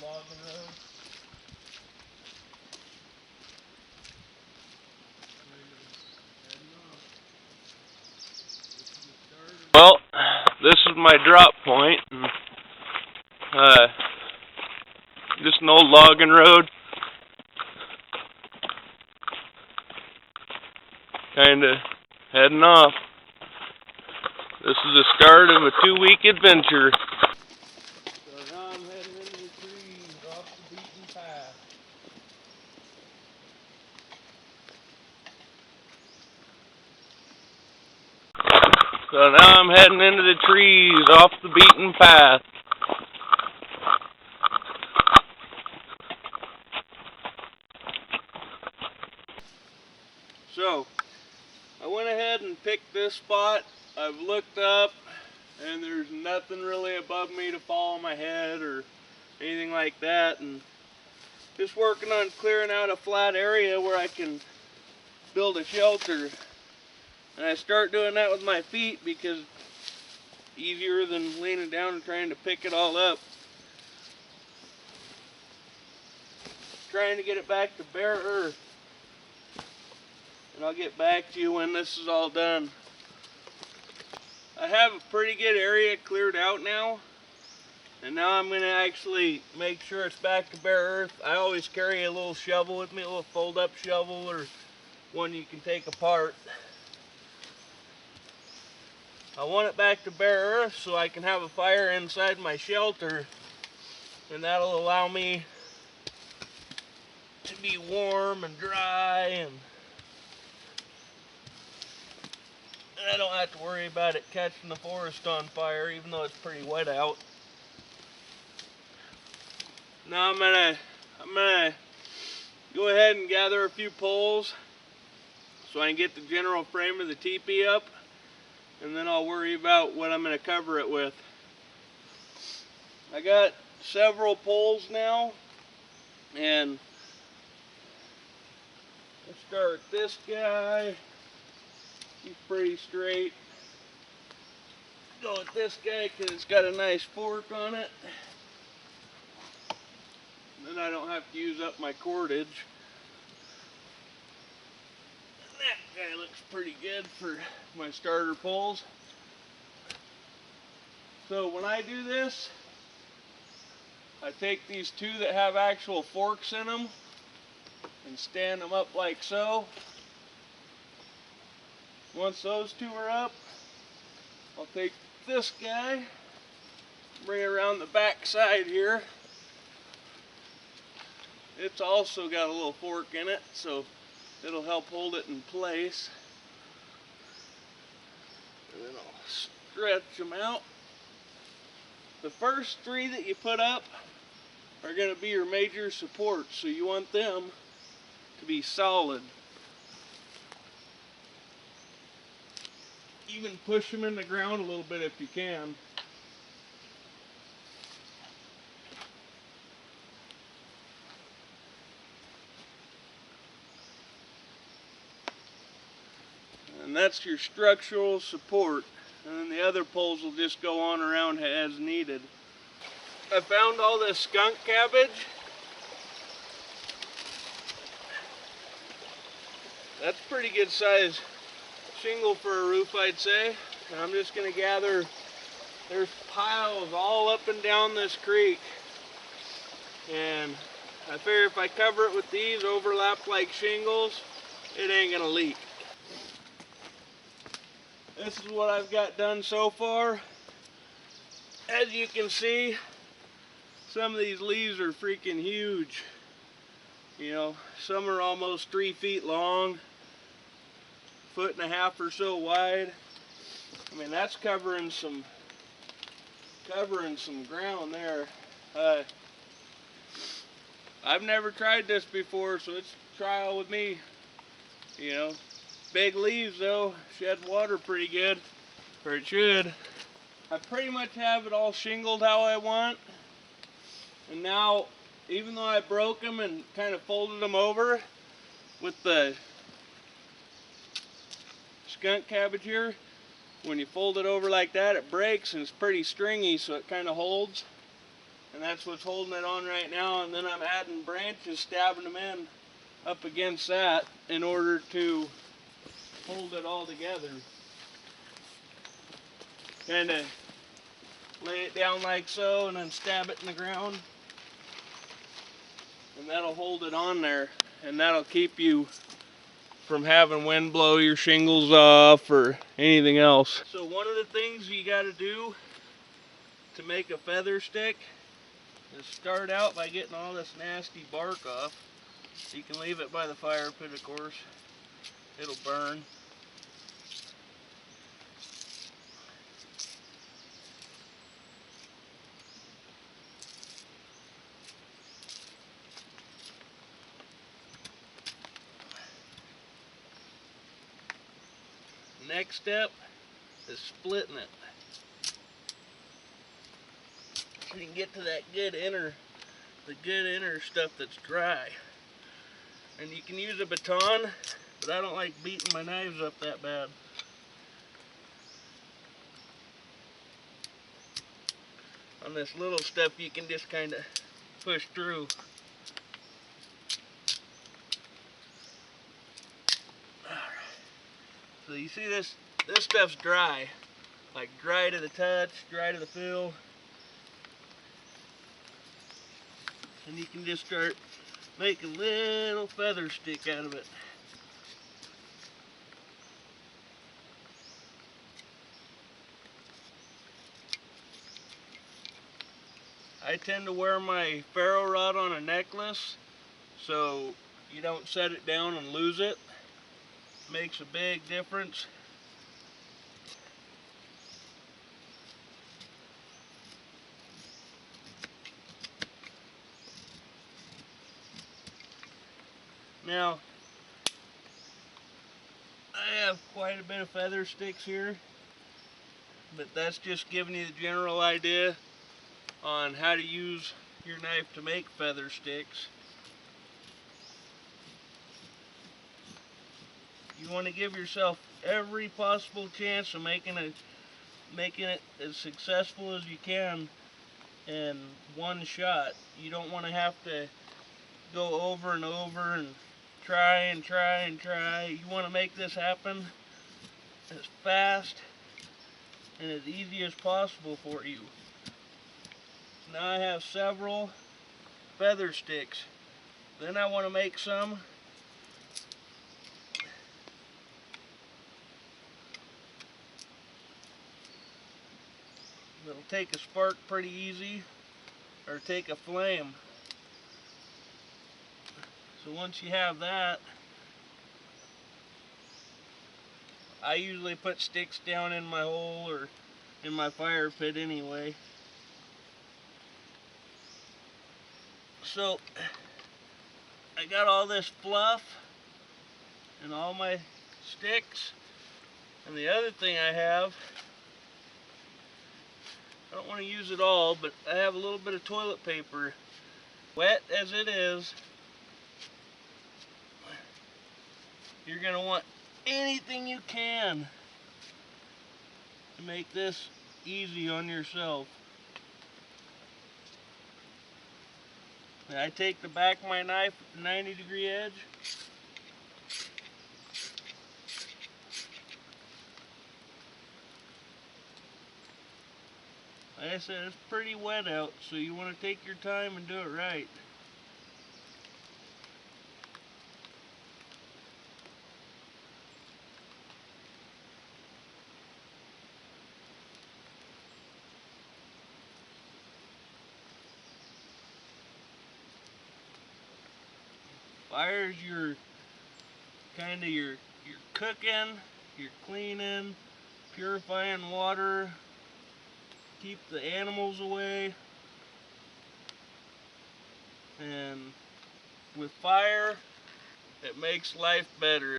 logging road. Well, this is my drop point. Just an old logging road. Kinda heading off. This is the start of a 2-week adventure. So now I'm heading into the trees off the beaten path. So now I'm heading into the trees off the beaten path. So, I went ahead and picked this spot. I've looked up and there's nothing really above me to fall on my head or anything like that, and just working on clearing out a flat area where I can build a shelter. And I start doing that with my feet because it's easier than leaning down and trying to pick it all up. Trying to get it back to bare earth. And I'll get back to you when this is all done. I have a pretty good area cleared out now. And now I'm going to actually make sure it's back to bare earth. I always carry a little shovel with me, a little fold-up shovel or one you can take apart. I want it back to bare earth so I can have a fire inside my shelter, and that'll allow me to be warm and dry, and I don't have to worry about it catching the forest on fire even though it's pretty wet out. Now I'm gonna go ahead and gather a few poles so I can get the general frame of the teepee up, and then I'll worry about what I'm going to cover it with. I got several poles now, and let's start with this guy. He's pretty straight. Go with this guy because it's got a nice fork on it. And then I don't have to use up my cordage. And that guy looks pretty good for my starter poles. So when I do this, I take these two that have actual forks in them and stand them up like so. Once those two are up, I'll take this guy, bring it around the back side here. It's also got a little fork in it, so it'll help hold it in place. And then I'll stretch them out. The first three that you put up are going to be your major supports, so you want them to be solid. Even push them in the ground a little bit if you can. And that's your structural support. And then the other poles will just go on around as needed. I found all this skunk cabbage. That's pretty good size shingle for a roof, I'd say. And I'm just going to gather, there's piles all up and down this creek. And I figure if I cover it with these overlapped like shingles, it ain't going to leak. This is what I've got done so far. As you can see, some of these leaves are freaking huge. You know, some are almost 3 feet long, 1.5 feet or so wide. I mean, that's covering some ground there. I've never tried this before, so it's a trial with me. You know, big leaves though, shed water pretty good, or it should. I pretty much have it all shingled how I want. And now, even though I broke them and kind of folded them over with the skunk cabbage here, when you fold it over like that, it breaks and it's pretty stringy, so it kind of holds. and that's what's holding it on right now. And then I'm adding branches, stabbing them in up against that in order to hold it all together. Kind of lay it down like so and then stab it in the ground, and that'll hold it on there, and that'll keep you from having wind blow your shingles off or anything else. So one of the things you got to do to make a feather stick is start out by getting all this nasty bark off. You can leave it by the fire pit, of course. It'll burn. Next step is splitting it, so you can get to that good inner stuff that's dry. And you can use a baton, but I don't like beating my knives up that bad. On this little stuff you can just kind of push through. So you see this stuff's dry, like dry to the touch, dry to the feel. And you can just start making a little feather stick out of it. I tend to wear my ferro rod on a necklace so you don't set it down and lose it. Makes a big difference. Now, I have quite a bit of feather sticks here, but that's just giving you the general idea on how to use your knife to make feather sticks. You want to give yourself every possible chance of making it as successful as you can in one shot. You don't want to have to go over and over and try and try and try. You want to make this happen as fast and as easy as possible for you. Now I have several feather sticks. Then I want to make some that'll take a spark pretty easy, or take a flame. So once you have that, I usually put sticks down in my hole or in my fire pit anyway. So I got all this fluff and all my sticks, and the other thing I have, I don't want to use it all, but I have a little bit of toilet paper. Wet as it is, you're going to want anything you can to make this easy on yourself. Now I take the back of my knife with the 90-degree edge. Like I said, it's pretty wet out, so you want to take your time and do it right. Fire's your cooking, your cleaning, purifying water, keep the animals away. And with fire, it makes life better.